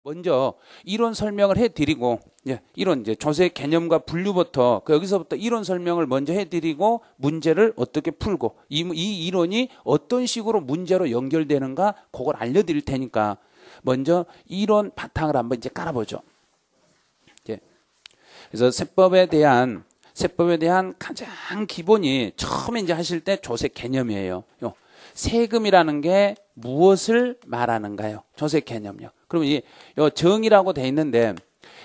먼저 이론 설명을 해드리고, 이론 이제 조세 개념과 분류부터 여기서부터 이론 설명을 먼저 해드리고 문제를 어떻게 풀고 이 이론이 어떤 식으로 문제로 연결되는가 그걸 알려드릴 테니까 먼저 이론 바탕을 한번 이제 깔아보죠. 그래서 세법에 대한 가장 기본이 처음에 이제 하실 때 조세 개념이에요. 세금이라는 게 무엇을 말하는가요? 조세 개념요. 그러면 이 정의라고 돼 있는데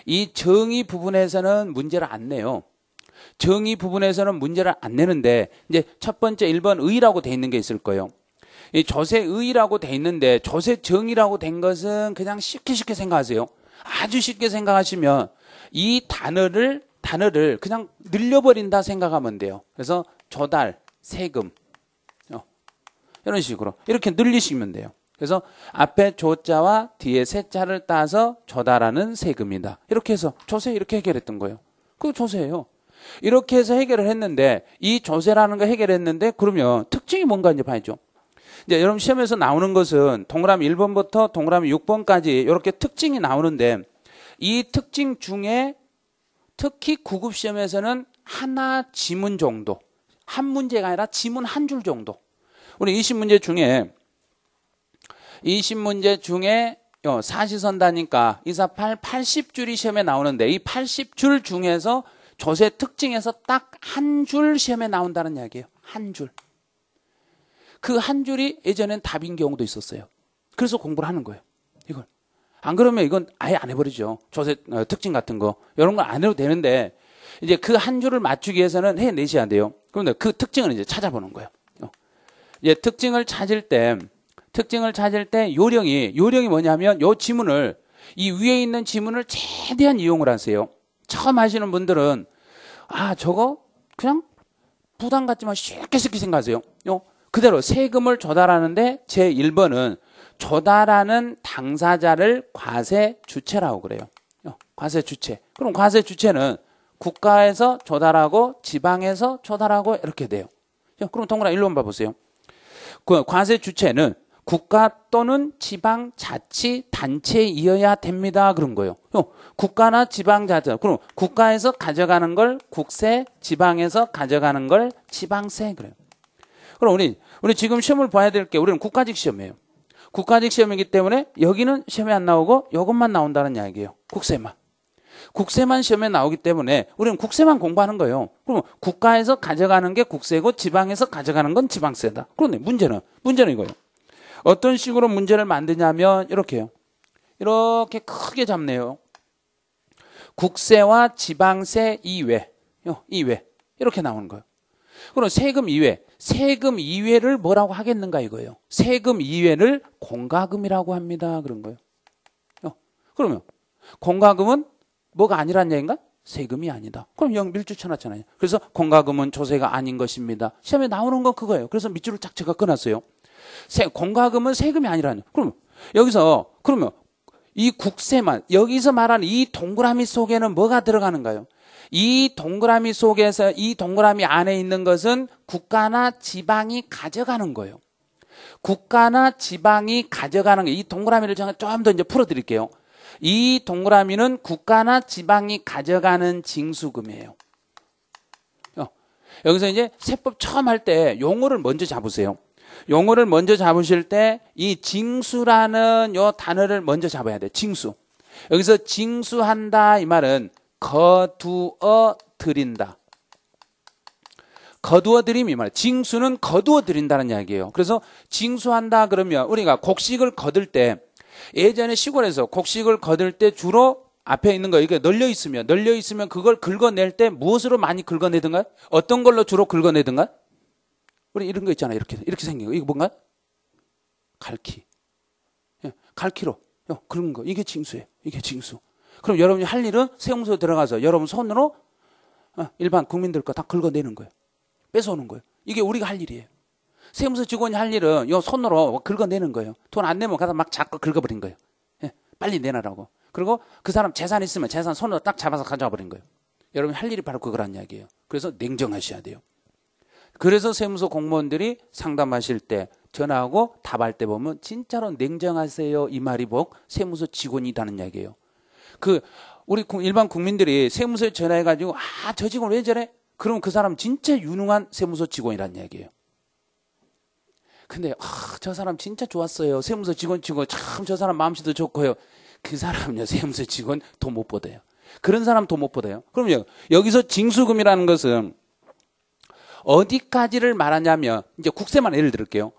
이 정의 부분에서는 문제를 안 내요. 정의 부분에서는 문제를 안 내는데 이제 첫 번째 1번 의라고 돼 있는 게 있을 거예요. 이 조세의라고 돼 있는데 조세정의라고 된 것은 그냥 쉽게 생각하세요. 아주 쉽게 생각하시면 이 단어를 그냥 늘려버린다 생각하면 돼요. 그래서 조달, 세금 이런 식으로 이렇게 늘리시면 돼요. 그래서 앞에 조자와 뒤에 세자를 따서 조달하는 세금이다. 이렇게 해서 조세 이렇게 해결했던 거예요. 그거 조세예요. 이렇게 해서 해결을 했는데 이 조세라는 거 해결했는데 그러면 특징이 뭔가 이제 봐야죠. 이제 여러분 시험에서 나오는 것은 동그라미 1번부터 동그라미 6번까지 이렇게 특징이 나오는데 이 특징 중에 특히 9급 시험에서는 하나 지문 정도, 한 문제가 아니라 지문 한 줄 정도. 우리 20문제 중에 사시선다니까 248 80줄이 시험에 나오는데 이 80줄 중에서 조세 특징에서 딱 한 줄 시험에 나온다는 이야기예요. 한 줄. 그 한 줄이 예전엔 답인 경우도 있었어요. 그래서 공부를 하는 거예요. 이걸. 안 그러면 이건 아예 안 해버리죠. 조세 특징 같은 거. 이런 거 안 해도 되는데 이제 그 한 줄을 맞추기 위해서는 해내셔야 돼요. 그런데 그 특징을 이제 찾아보는 거예요. 이제 특징을 찾을 때 요령이 뭐냐면 요 지문을 이 위에 있는 지문을 최대한 이용을 하세요. 처음 하시는 분들은 저거 그냥 부담 갖지만 쉽게 생각하세요. 그대로 세금을 조달하는데 제 1번은 조달하는 당사자를 과세 주체라고 그래요. 과세 주체. 그럼 과세 주체는 국가에서 조달하고 지방에서 조달하고 이렇게 돼요. 그럼 동그라미 1번 봐보세요. 그 과세 주체는 국가 또는 지방자치단체이어야 됩니다. 그런 거예요. 국가나 지방자치. 그럼 국가에서 가져가는 걸 국세, 지방에서 가져가는 걸 지방세. 그래요. 그럼 우리 지금 시험을 봐야 될 게 우리는 국가직 시험이에요. 국가직 시험이기 때문에 여기는 시험에 안 나오고 이것만 나온다는 이야기예요. 국세만 시험에 나오기 때문에 우리는 국세만 공부하는 거예요. 그럼 국가에서 가져가는 게 국세고 지방에서 가져가는 건 지방세다. 그런데 문제는 이거예요. 어떤 식으로 문제를 만드냐면 이렇게요. 이렇게 크게 잡네요. 국세와 지방세 이외 이렇게 나오는 거예요. 그럼 세금 이외를 뭐라고 하겠는가 이거예요. 세금 이외를 공과금이라고 합니다. 그런 거예요. 그러면 공과금은 뭐가 아니란 얘기인가? 세금이 아니다. 그럼 영 밀주천하잖아요. 그래서 공과금은 조세가 아닌 것입니다. 시험에 나오는 건 그거예요. 그래서 밑줄을 쫙 제가 끊었어요. 공과금은 세금이 아니라는. 그러면 여기서 그러면 이 국세만 여기서 말하는 이 동그라미 속에는 뭐가 들어가는가요? 이 동그라미 속에서 이 동그라미 안에 있는 것은 국가나 지방이 가져가는 거예요. 국가나 지방이 가져가는 거. 이 동그라미를 제가 좀 더 이제 풀어드릴게요. 이 동그라미는 국가나 지방이 가져가는 징수금이에요. 여기서 이제 세법 처음 할 때 용어를 먼저 잡으세요. 용어를 먼저 잡으실 때 이 징수라는 요 단어를 먼저 잡아야 돼요. 징수. 여기서 징수한다 이 말은 거두어 드린다. 거두어 드림 이 말. 징수는 거두어 드린다는 이야기예요. 그래서 징수한다 그러면 우리가 곡식을 거둘 때 예전에 시골에서 곡식을 거둘 때 주로 앞에 있는 거 이게 널려 있으면 그걸 긁어낼 때 무엇으로 많이 긁어내든가? 어떤 걸로 주로 긁어내든가? 우리 이런 거 있잖아요. 이렇게 생긴 거. 이거 뭔가? 갈퀴. 갈퀴로 긁는 거. 이게 징수예요. 이게 징수. 그럼 여러분이 할 일은 세무서 들어가서 여러분 손으로 일반 국민들 거 다 긁어내는 거예요. 뺏어오는 거예요. 이게 우리가 할 일이에요. 세무서 직원이 할 일은 요 손으로 긁어내는 거예요. 돈 안 내면 가서 막 자꾸 긁어버린 거예요. 빨리 내놔라고. 그리고 그 사람 재산 있으면 재산 손으로 딱 잡아서 가져와 버린 거예요. 여러분 할 일이 바로 그거란 이야기예요. 그래서 냉정하셔야 돼요. 그래서 세무서 공무원들이 상담하실 때 전화하고 답할 때 보면 진짜로 냉정하세요 이 말이 복 세무서 직원이라는 이야기예요. 우리 일반 국민들이 세무서에 전화해가지고 저 직원 왜 저래? 그러면 그 사람 진짜 유능한 세무서 직원이라는 이야기예요. 근데 저 사람 진짜 좋았어요. 세무서 직원 참 저 사람 마음씨도 좋고요. 그 사람은요 세무서 직원 돈 못 받아요. 그런 사람 돈 못 받아요. 그럼요 여기서 징수금이라는 것은 어디까지를 말하냐면 이제 국세만 예를 들을게요.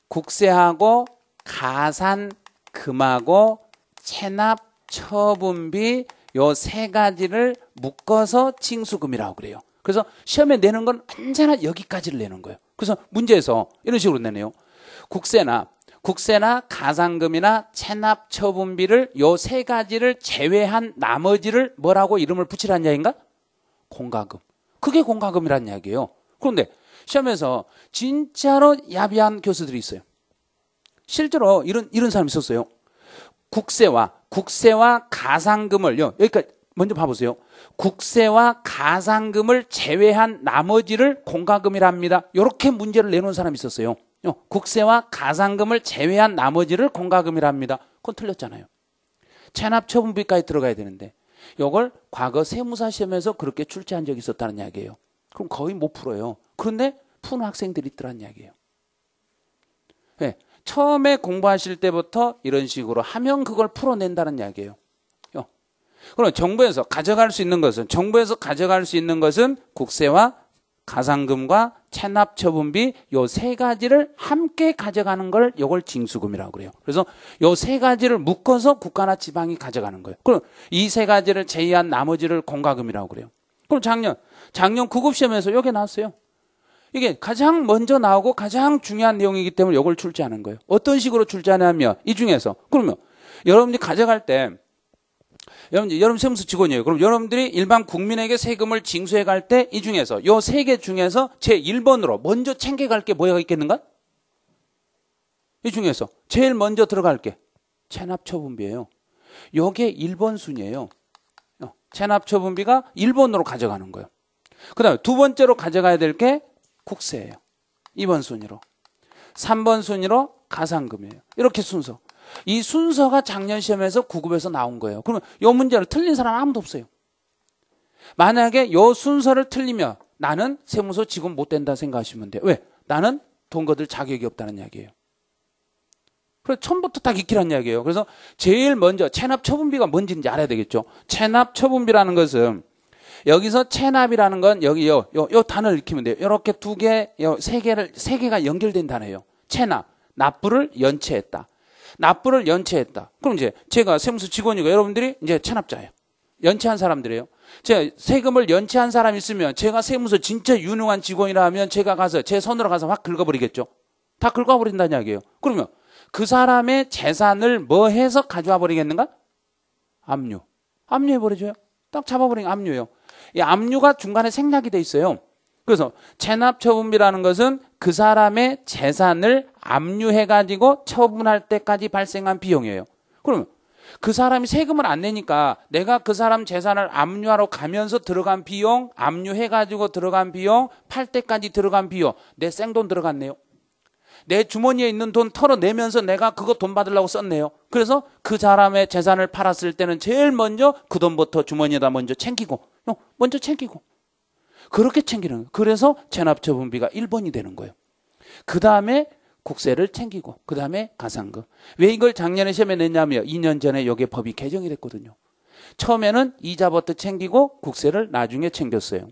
국세하고 가산금하고 체납 처분비 요 세 가지를 묶어서 징수금이라고 그래요. 그래서 시험에 내는 건 언제나 여기까지를 내는 거예요. 그래서 문제에서 이런 식으로 내네요. 국세나 가산금이나 체납 처분비를 요 세 가지를 제외한 나머지를 뭐라고 이름을 붙이라는 이야기인가? 공과금. 그게 공과금이라는 이야기예요. 그런데 시험에서 진짜로 야비한 교수들이 있어요. 실제로 이런 사람이 있었어요. 국세와 가산금을요. 여기까지 먼저 봐보세요. 국세와 가산금을 제외한 나머지를 공과금이랍니다. 이렇게 문제를 내놓은 사람이 있었어요. 국세와 가산금을 제외한 나머지를 공과금이랍니다. 그건 틀렸잖아요. 체납처분비까지 들어가야 되는데 이걸 과거 세무사 시험에서 그렇게 출제한 적이 있었다는 이야기예요. 그럼 거의 못 풀어요. 그런데 푸는 학생들이 있더라는 이야기예요. 네, 처음에 공부하실 때부터 이런 식으로 하면 그걸 풀어낸다는 이야기예요. 그럼 정부에서 가져갈 수 있는 것은 국세와 가산금과 체납처분비 요 세 가지를 함께 가져가는 걸 이걸 징수금이라고 그래요. 그래서 요 세 가지를 묶어서 국가나 지방이 가져가는 거예요. 그럼 이 세 가지를 제외한 나머지를 공과금이라고 그래요. 그럼 작년 9급 시험에서 이게 나왔어요. 이게 가장 먼저 나오고 가장 중요한 내용이기 때문에 이걸 출제하는 거예요. 어떤 식으로 출제하냐면 이 중에서 그러면 여러분들이 가져갈 때 여러분 세무서 직원이에요. 그럼 여러분들이 일반 국민에게 세금을 징수해 갈 때 이 중에서 요 세 개 중에서 제 1번으로 먼저 챙겨갈 게 뭐가 있겠는가? 이 중에서 제일 먼저 들어갈 게 체납처분비예요. 요게 1번 순이에요. 체납처분비가 1번으로 가져가는 거예요. 그 다음에 두 번째로 가져가야 될 게 국세예요. 2번 순위로. 3번 순위로 가산금이에요. 이렇게 순서. 이 순서가 작년 시험에서 9급에서 나온 거예요. 그러면 이 문제를 틀린 사람 아무도 없어요. 만약에 이 순서를 틀리면 나는 세무서 직원 못 된다 생각하시면 돼요. 왜? 나는 돈 거둘 자격이 없다는 이야기예요. 그래서 처음부터 다 익히라는 이야기예요. 그래서 제일 먼저 체납처분비가 뭔지 알아야 되겠죠. 체납처분비라는 것은 여기서 체납이라는 건 여기 요 단어를 익히면 돼요. 이렇게 세 개가 연결된 단어예요. 체납, 납부를 연체했다. 그럼 이제 제가 세무서 직원이고 여러분들이 이제 체납자예요. 연체한 사람들이에요. 제가 세금을 연체한 사람이 있으면 제가 세무서 진짜 유능한 직원이라 하면 제가 가서 제 손으로 가서 확 긁어버리겠죠. 다 긁어버린다는 이야기예요. 그러면 그 사람의 재산을 뭐 해서 가져와 버리겠는가? 압류해버려줘요. 딱 잡아버리는 압류예요. 이 압류가 중간에 생략이 돼 있어요. 그래서 체납처분비라는 것은 그 사람의 재산을 압류해가지고 처분할 때까지 발생한 비용이에요. 그러면 그 사람이 세금을 안 내니까 내가 그 사람 재산을 압류하러 가면서 들어간 비용, 압류해가지고 들어간 비용, 팔 때까지 들어간 비용, 내 생돈 들어갔네요. 내 주머니에 있는 돈 털어내면서 내가 그거 돈 받으려고 썼네요. 그래서 그 사람의 재산을 팔았을 때는 제일 먼저 그 돈부터 주머니에다 먼저 챙기고 그렇게 챙기는 거예요. 그래서 체납처분비가 1번이 되는 거예요. 그 다음에 국세를 챙기고 그 다음에 가산금. 왜 이걸 작년에 시험에 냈냐면 2년 전에 이게 법이 개정이 됐거든요. 처음에는 이자부터 챙기고 국세를 나중에 챙겼어요.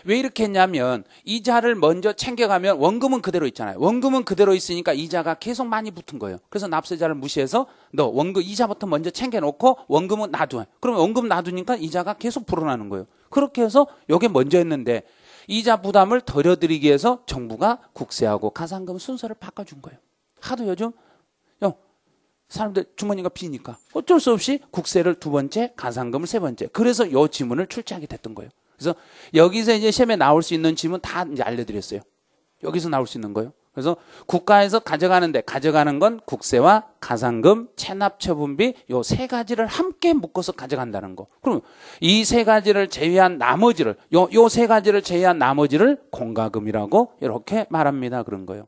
왜 이렇게 했냐면 이자를 먼저 챙겨가면 원금은 그대로 있잖아요. 원금은 그대로 있으니까 이자가 계속 많이 붙은 거예요. 그래서 납세자를 무시해서 너 원금 이자부터 먼저 챙겨놓고 원금은 놔둬. 그러면 원금 놔두니까 이자가 계속 불어나는 거예요. 그렇게 해서 이게 먼저 했는데 이자 부담을 덜어드리기 위해서 정부가 국세하고 가산금 순서를 바꿔준 거예요. 하도 요즘 사람들 주머니가 비니까 어쩔 수 없이 국세를 두 번째, 가산금을 세 번째. 그래서 이 지문을 출제하게 됐던 거예요. 그래서 여기서 이제 시험에 나올 수 있는 지문 다 이제 알려드렸어요. 여기서 나올 수 있는 거예요. 그래서 국가에서 가져가는 건 국세와 가산금, 체납처분비 요 세 가지를 함께 묶어서 가져간다는 거. 그럼 이 세 가지를 제외한 나머지를 요 세 가지를 제외한 나머지를 공과금이라고 이렇게 말합니다. 그런 거예요.